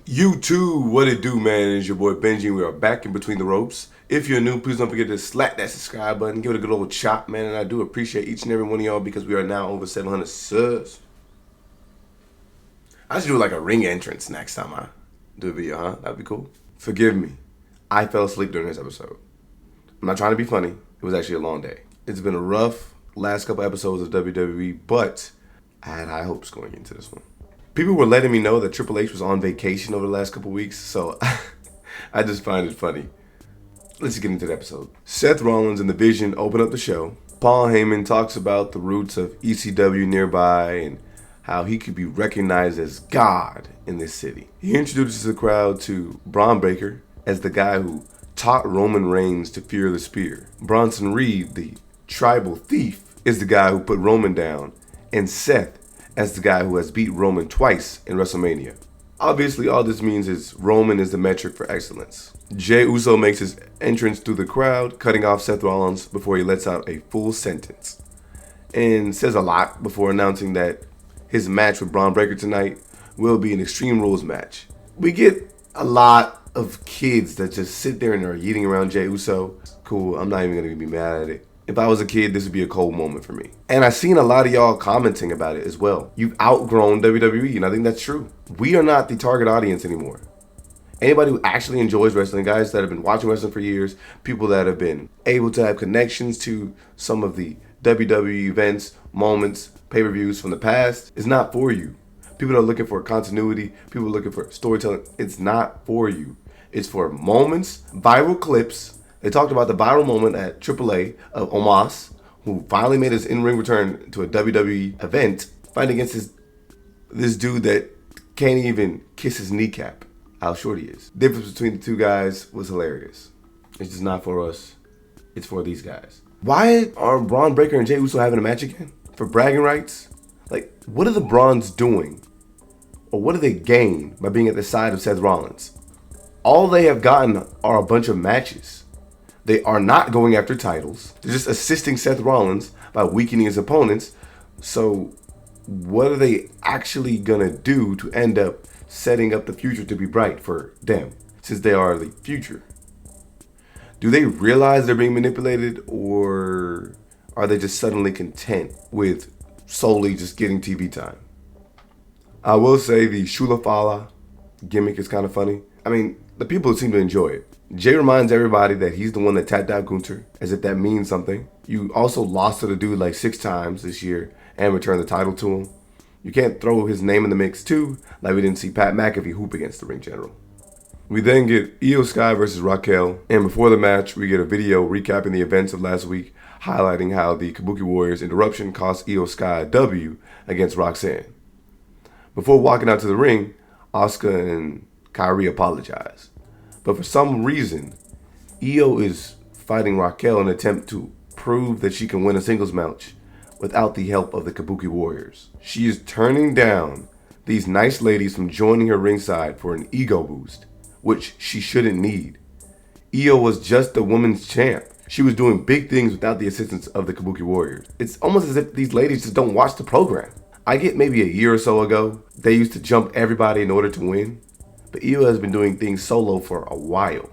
YouTube, what it do, man? It's your boy Benji, and we are back in between the ropes. If you're new, please don't forget to slap that subscribe button, give it a good old chop, man. And I do appreciate each and every one of y'all because we are now over 700 subs. I should do like a ring entrance next time I do a video, huh? That'd be cool. Forgive me, I fell asleep during this episode. I'm not trying to be funny. It was actually a long day. It's been a rough last couple episodes of WWE, but I had high hopes going into this one. People were letting me know that Triple H was on vacation over the last couple weeks, so I just find it funny. Let's just get into the episode. Seth Rollins and The Vision open up the show. Paul Heyman talks about the roots of ECW nearby and how he could be recognized as God in this city. He introduces the crowd to Bron Breakker as the guy who taught Roman Reigns to fear the spear. Bronson Reed, the tribal thief, is the guy who put Roman down, and Seth as the guy who has beat Roman twice in WrestleMania. Obviously, all this means is Roman is the metric for excellence. Jey Uso makes his entrance through the crowd, cutting off Seth Rollins before he lets out a full sentence, and says a lot before announcing that his match with Bron Breakker tonight will be an Extreme Rules match. We get a lot of kids that just sit there and are eating around Jey Uso. Cool, I'm not even gonna be mad at it. If I was a kid, this would be a cold moment for me. And I've seen a lot of y'all commenting about it as well. You've outgrown WWE, and I think that's true. We are not the target audience anymore. Anybody who actually enjoys wrestling, guys that have been watching wrestling for years, people that have been able to have connections to some of the WWE events, moments, pay-per-views from the past, is not for you. People that are looking for continuity, people looking for storytelling, it's not for you. It's for moments, viral clips. They talked about the viral moment at AAA of Omos, who finally made his in-ring return to a WWE event, fighting against this dude that can't even kiss his kneecap, how short he is. The difference between the two guys was hilarious. It's just not for us. It's for these guys. Why are Bron Breakker and Jey Uso having a match again? For bragging rights? Like, what are the Brons doing? Or what do they gain by being at the side of Seth Rollins? All they have gotten are a bunch of matches. They are not going after titles. They're just assisting Seth Rollins by weakening his opponents. So what are they actually going to do to end up setting up the future to be bright for them, since they are the future? Do they realize they're being manipulated, or are they just suddenly content with solely just getting TV time? I will say the Shula Fala gimmick is kind of funny. I mean, the people seem to enjoy it. Jay reminds everybody that he's the one that tapped out Gunther, as if that means something. You also lost to the dude like 6 times this year and returned the title to him. You can't throw his name in the mix too, like we didn't see Pat McAfee hoop against the ring general. We then get Io Sky versus Racquel, and before the match, we get a video recapping the events of last week, highlighting how the Kabuki Warriors interruption cost Io Sky a W against Roxanne. Before walking out to the ring, Asuka and Kyrie apologize. But for some reason, Io is fighting Racquel in an attempt to prove that she can win a singles match without the help of the Kabuki Warriors. She is turning down these nice ladies from joining her ringside for an ego boost, which she shouldn't need. Io was just the women's champ. She was doing big things without the assistance of the Kabuki Warriors. It's almost as if these ladies just don't watch the program. I get maybe a year or so ago, they used to jump everybody in order to win. But Io has been doing things solo for a while.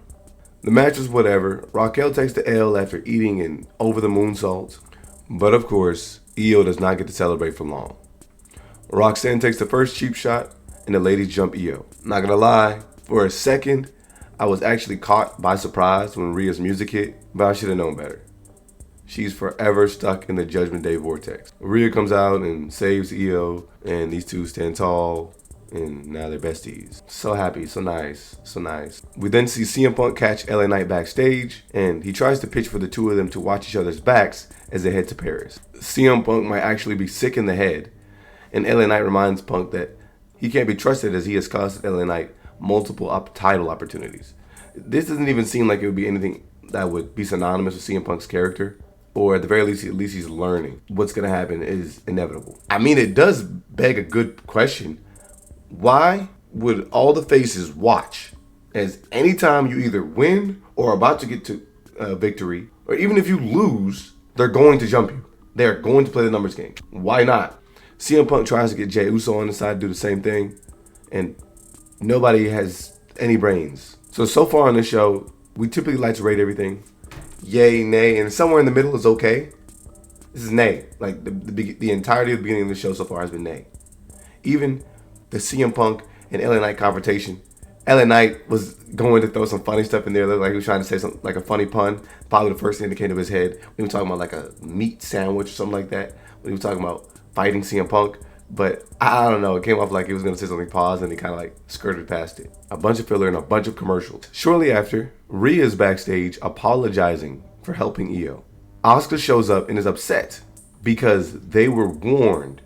The match was whatever. Racquel takes the L after eating an over-the-moonsault. But of course, Io does not get to celebrate for long. Roxanne takes the first cheap shot, and the ladies jump Io. Not gonna lie, for a second, I was actually caught by surprise when Rhea's music hit, but I should have known better. She's forever stuck in the Judgment Day vortex. Rhea comes out and saves Io, and these two stand tall. And now they're besties. So happy, so nice, so nice. We then see CM Punk catch LA Knight backstage, and he tries to pitch for the two of them to watch each other's backs as they head to Paris. CM Punk might actually be sick in the head, and LA Knight reminds Punk that he can't be trusted as he has cost LA Knight multiple title opportunities. This doesn't even seem like it would be anything that would be synonymous with CM Punk's character, or at the very least he's learning. What's going to happen is inevitable. I mean, it does beg a good question. Why would all the faces watch as anytime you either win or are about to get to victory, or even if you lose, they're going to jump you. They're going to play the numbers game. Why not? CM Punk tries to get Jey Uso on the side to do the same thing, and nobody has any brains. So far on this show, we typically like to rate everything yay, nay, and somewhere in the middle is okay. This is nay. Like the entirety of the beginning of the show so far has been nay. Even the CM Punk and LA Knight confrontation. LA Knight was going to throw some funny stuff in there. Looked like he was trying to say something like a funny pun. Probably the first thing that came to his head. We were talking about like a meat sandwich or something like that. When he was talking about fighting CM Punk. But I don't know. It came off like he was going to say something, pause, and he kind of like skirted past it. A bunch of filler and a bunch of commercials. Shortly after, Rhea's backstage apologizing for helping Io. Asuka shows up and is upset because they were warned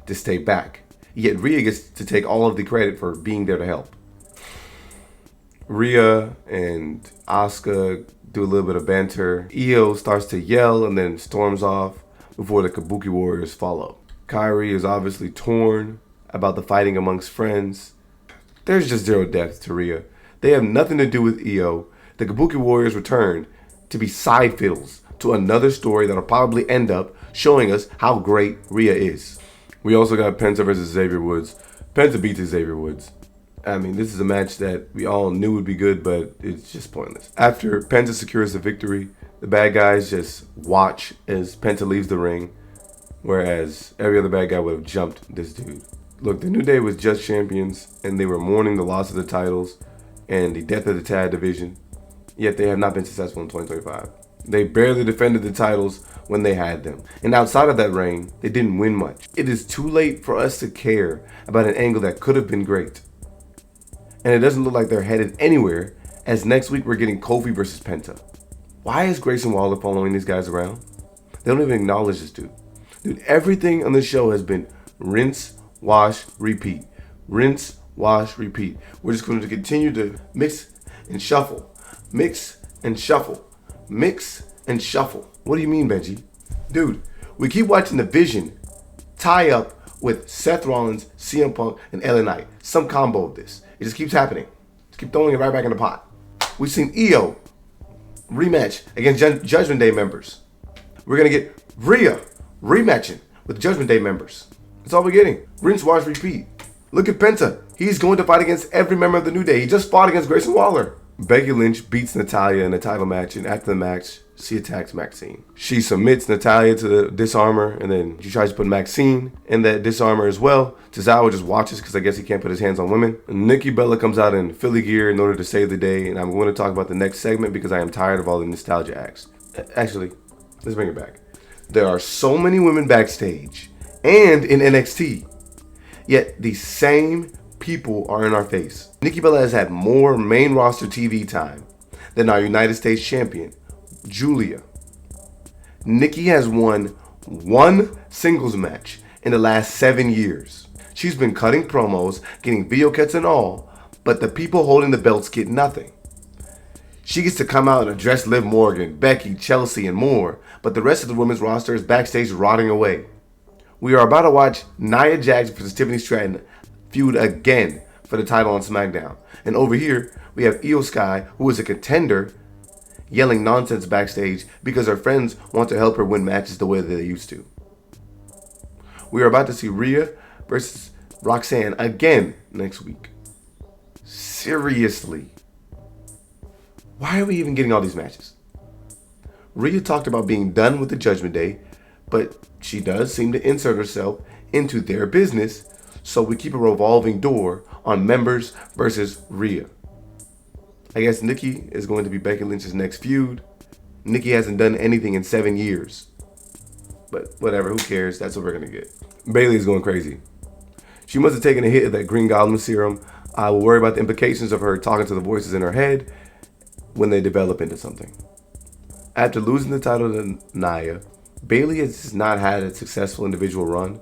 to stay back. Yet Rhea gets to take all of the credit for being there to help. Rhea and Asuka do a little bit of banter. Io starts to yell and then storms off before the Kabuki Warriors follow. Kairi is obviously torn about the fighting amongst friends. There's just zero depth to Rhea. They have nothing to do with Io. The Kabuki Warriors returned to be side fiddles to another story that'll probably end up showing us how great Rhea is. We also got Penta versus Xavier Woods. Penta beats Xavier Woods. I mean, this is a match that we all knew would be good, but it's just pointless. After Penta secures the victory, the bad guys just watch as Penta leaves the ring, whereas every other bad guy would have jumped this dude. Look, the New Day was just champions, and they were mourning the loss of the titles and the death of the tag division, yet they have not been successful in 2025. They barely defended the titles when they had them. And outside of that reign, they didn't win much. It is too late for us to care about an angle that could have been great. And it doesn't look like they're headed anywhere, as next week we're getting Kofi versus Penta. Why is Grayson Waller following these guys around? They don't even acknowledge this dude. Dude, everything on this show has been rinse, wash, repeat. Rinse, wash, repeat. We're just going to continue to mix and shuffle. Mix and shuffle. Mix and shuffle. What do you mean, Benji? Dude, we keep watching the Vision tie up with Seth Rollins, CM Punk, and LA Knight. Some combo of this. It just keeps happening. Just keep throwing it right back in the pot. We've seen Io rematch against Judgment Day members. We're going to get Rhea rematching with Judgment Day members. That's all we're getting. Rinse, wash, repeat. Look at Penta. He's going to fight against every member of the New Day. He just fought against Grayson Waller. Becky Lynch beats Natalya in a title match, and after the match, she attacks Maxine. She submits Natalya to the disarmor, and then she tries to put Maxine in that disarmor as well. Tozawa just watches because I guess he can't put his hands on women. And Nikki Bella comes out in Philly gear in order to save the day, and I'm going to talk about the next segment because I am tired of all the nostalgia acts. Actually, let's bring it back. There are so many women backstage and in NXT, yet the same people are in our face. Nikki Bella has had more main roster TV time than our United States champion, Julia. Nikki has won one singles match in the last 7 years. She's been cutting promos, getting video cuts and all, but the people holding the belts get nothing. She gets to come out and address Liv Morgan, Becky, Chelsea, and more, but the rest of the women's roster is backstage rotting away. We are about to watch Nia Jax versus Tiffany Stratton feud again for the title on SmackDown. And over here, we have Io Sky, who is a contender, yelling nonsense backstage because her friends want to help her win matches the way that they used to. We are about to see Rhea versus Roxanne again next week. Seriously. Why are we even getting all these matches? Rhea talked about being done with the Judgment Day, but she does seem to insert herself into their business, so we keep a revolving door on members versus Rhea. I guess Nikki is going to be Becky Lynch's next feud. Nikki hasn't done anything in 7 years. But whatever, who cares? That's what we're going to get. Bayley is going crazy. She must have taken a hit of that Green Goblin serum. I will worry about the implications of her talking to the voices in her head when they develop into something. After losing the title to Nia, Bayley has just not had a successful individual run.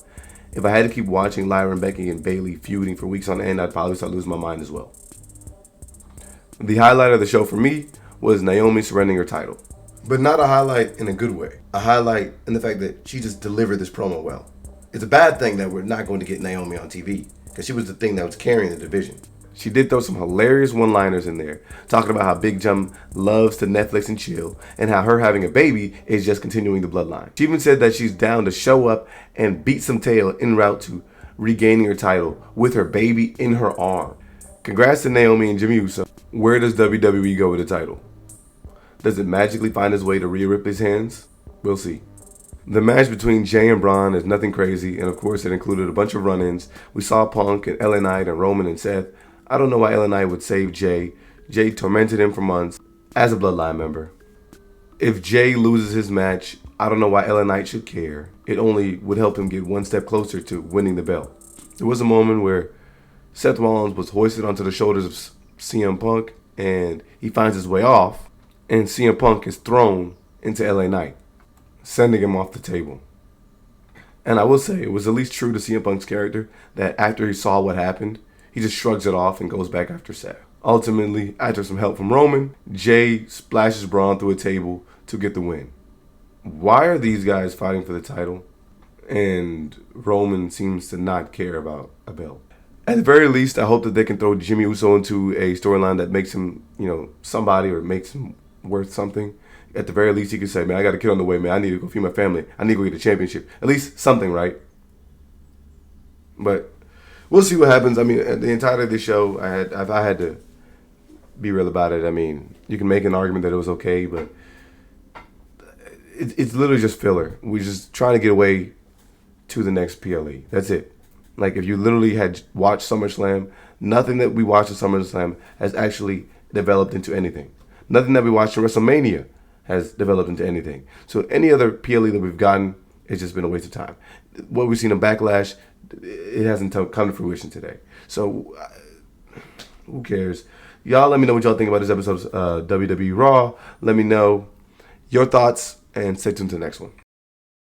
If I had to keep watching Lyra and Becky and Bayley feuding for weeks on end, I'd probably start losing my mind as well. The highlight of the show for me was Naomi surrendering her title. But not a highlight in a good way. A highlight in the fact that she just delivered this promo well. It's a bad thing that we're not going to get Naomi on TV, because she was the thing that was carrying the division. She did throw some hilarious one-liners in there, talking about how Big Jump loves to Netflix and chill, and how her having a baby is just continuing the bloodline. She even said that she's down to show up and beat some tail en route to regaining her title with her baby in her arm. Congrats to Naomi and Jimmy Uso. Where does WWE go with the title? Does it magically find its way to Rhea Ripley's hands? We'll see. The match between Jay and Bron is nothing crazy, and of course it included a bunch of run-ins. We saw Punk and LA Knight and Roman and Seth. I don't know why LA Knight would save Jay. Jay tormented him for months as a Bloodline member. If Jay loses his match, I don't know why LA Knight should care. It only would help him get one step closer to winning the belt. There was a moment where Seth Rollins was hoisted onto the shoulders of CM Punk, and he finds his way off, and CM Punk is thrown into LA Knight, sending him off the table. And I will say, it was at least true to CM Punk's character that after he saw what happened, he just shrugs it off and goes back after Seth. Ultimately, after some help from Roman, Jay splashes Braun through a table to get the win. Why are these guys fighting for the title? And Roman seems to not care about a belt. At the very least, I hope that they can throw Jimmy Uso into a storyline that makes him, somebody, or makes him worth something. At the very least, he could say, man, I got a kid on the way, man. I need to go feed my family. I need to go get a championship. At least something, right? But we'll see what happens. I mean, the entirety of the show, if I had to be real about it, I mean, you can make an argument that it was okay, but it's literally just filler. We're just trying to get away to the next PLE. That's it. Like, if you literally had watched SummerSlam, nothing that we watched at SummerSlam has actually developed into anything. Nothing that we watched in WrestleMania has developed into anything. So any other PLE that we've gotten, it's just been a waste of time. What we've seen in Backlash, it hasn't come to fruition today. So who cares? Y'all let me know what y'all think about this episode of WWE Raw. Let me know your thoughts, and stay tuned to the next one.